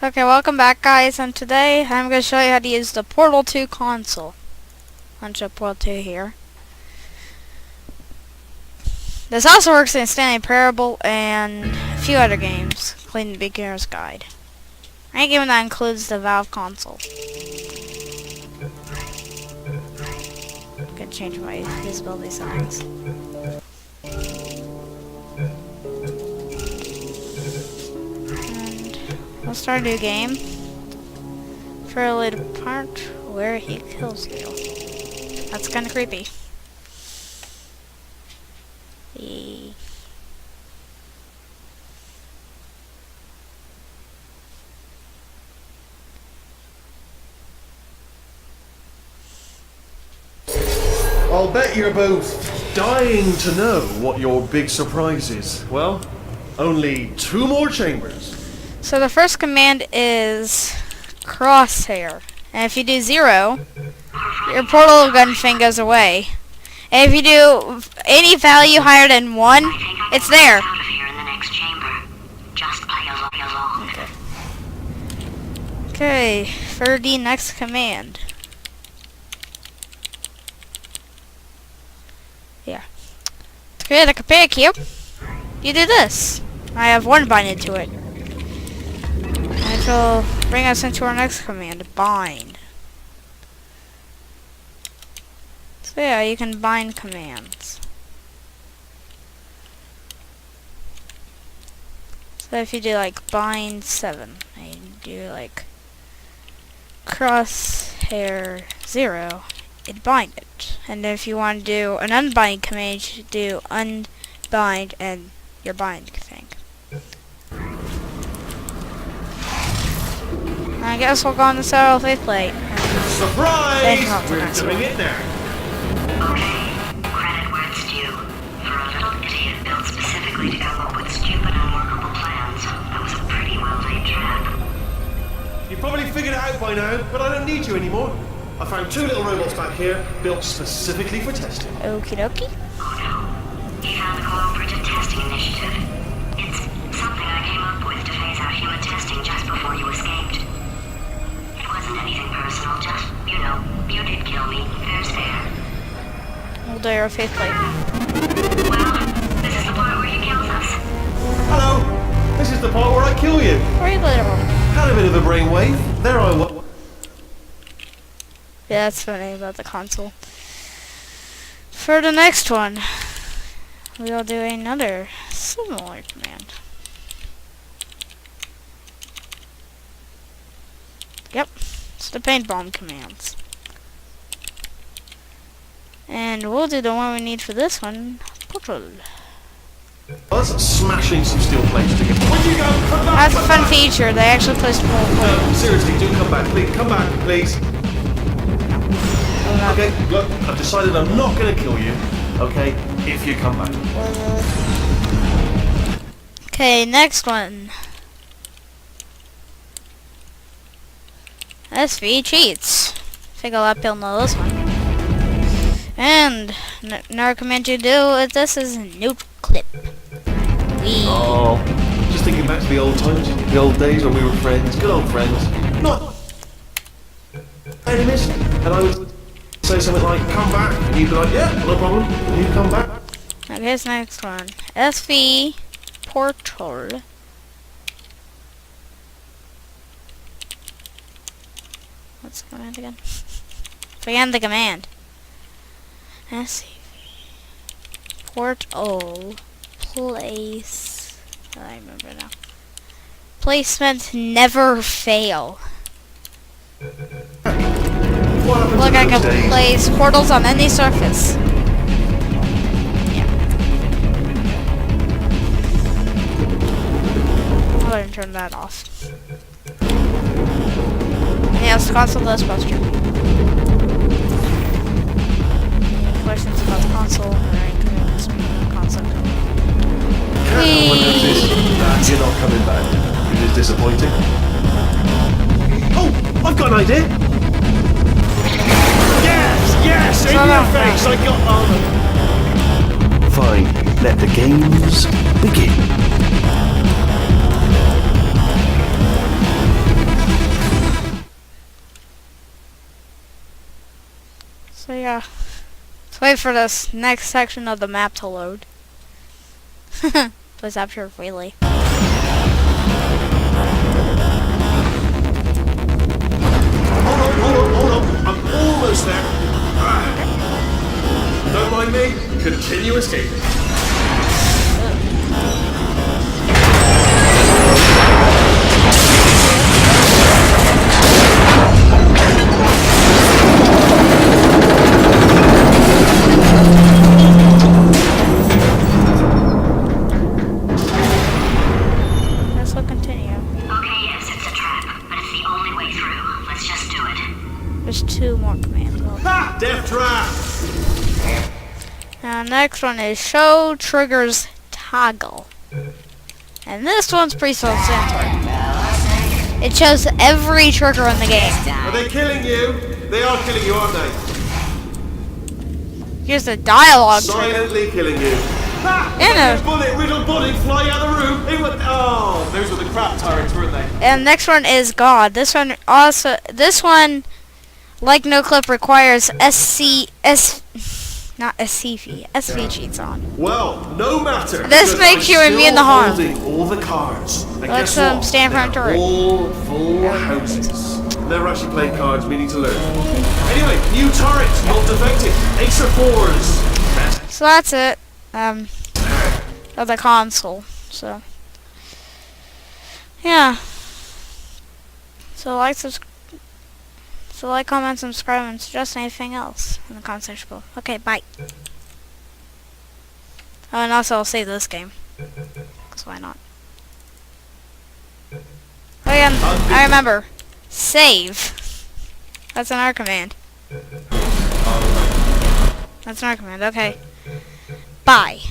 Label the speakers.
Speaker 1: Okay, welcome back guys, and today I'm going to show you how to use the Portal 2 console. Launch up Portal 2 here. This also works in Stanley Parable and a few other games, including the Beginner's Guide. Any game that includes the Valve console. I'm going to change my visibility settings. We'll start a new game for a little part where he kills you. That's kind of creepy.
Speaker 2: I'll bet you're both dying to know what your big surprise is. Well, only 2 more chambers.
Speaker 1: So the first command is crosshair. And if you do 0, your portal gun thing goes away. And if you do any value higher than 1, it's there. Okay, for the next command. Yeah. To create a compare cube, you do this. I have 1 binded to it. And it will bring us into our next command, bind. So yeah, you can bind commands. So if you do like bind 7, and you do like crosshair 0, it bind it. And if you want to do an unbind command, you do unbind and your bind thing. I guess we'll go on the Soul Faith Plate.
Speaker 2: Surprise! We're doing it now.
Speaker 3: Okay, credit where it's due. For a little idiot built specifically to come up with stupid unworkable plans, that was a pretty well-laid trap.
Speaker 2: You probably figured it out by now, but I don't need you anymore. I found 2 little robots back here, built specifically for testing.
Speaker 1: Okie dokie.
Speaker 3: Oh no, you found the Cooperative Testing Initiative. It's something I came up with to phase out human testing just before you escaped. It wasn't anything personal, just, you know, you did kill me. Fair's fair.
Speaker 1: We'll do our Faith Plate.
Speaker 3: Well, this is the part where he kills us.
Speaker 2: Hello! This is the part where I kill you.
Speaker 1: Very little.
Speaker 2: Had a bit of a brainwave. There I was.
Speaker 1: Yeah, that's funny about the console. For the next one, we'll do another similar command. Yep, it's the paint bomb commands. And we'll do the one we need for this one, portal.
Speaker 2: I was smashing some steel plates together. Where'd you go? Come back!
Speaker 1: That's a fun feature. They actually placed multiple.
Speaker 2: No, seriously, do come back, please. Come back, please. Okay, look, I've decided I'm not going to kill you, okay, if you come back.
Speaker 1: Okay, next one. SV cheats. Think a lot of people know this one. And another command you do with this is note clip.
Speaker 2: Oh, just thinking back to the old times, the old days when we were friends, good old friends. Not enemies, and I would say something like, come back, and you'd be like, yeah, no problem, and you'd come back.
Speaker 1: Okay, this next one. SV portal. What's the command again? Forget the command. SV portal place. I remember now. Placement never fail. Look, I can place portals on any surface. Yeah. I'll go ahead and turn that off. Yes, console does question. Questions about the console or any console.
Speaker 2: You're not coming back. It is disappointing. Oh, I've got an idea. Yes, in your face, I got armor. Fine, let the games begin.
Speaker 1: So yeah. Let's wait for this next section of the map to load. Please have your freely.
Speaker 2: Hold on. I'm almost there. Don't mind me. Continue escaping.
Speaker 1: Guess we'll continue.
Speaker 3: Okay, yes, it's a trap, but it's the only way through. Let's just do it.
Speaker 1: There's 2 more commands.
Speaker 2: Ha! Death trap!
Speaker 1: Now next one is show triggers toggle. And this one's pretty self-centered. It shows every trigger in the game.
Speaker 2: Are they killing you? They are killing you, aren't they?
Speaker 1: Here's the dialogue trigger.
Speaker 2: Silently killing you. Ha!
Speaker 1: Yeah.
Speaker 2: A bullet, riddled body flying out of the room. They were, oh, those were the crap turrets, weren't they?
Speaker 1: And next one is God. This one, like NoClip, requires SV cheats on.
Speaker 2: Well, no matter.
Speaker 1: This
Speaker 2: because
Speaker 1: makes
Speaker 2: I'm
Speaker 1: you immune
Speaker 2: still
Speaker 1: to harm.
Speaker 2: holding all the cards. And
Speaker 1: Let's,
Speaker 2: guess what?
Speaker 1: stand for
Speaker 2: They're
Speaker 1: a turret.
Speaker 2: all full houses. Never actually played cards, meaning to learn. Anyway, new turret, not defective. Ace of 4s.
Speaker 1: So that's it. Of the console. So yeah. So like, comment, subscribe, and suggest anything else in the comment section below. Okay, bye. Oh, and also I'll save this game. Cause why not? Oh yeah, I remember. Save. That's another command. That's another command. Okay. Bye.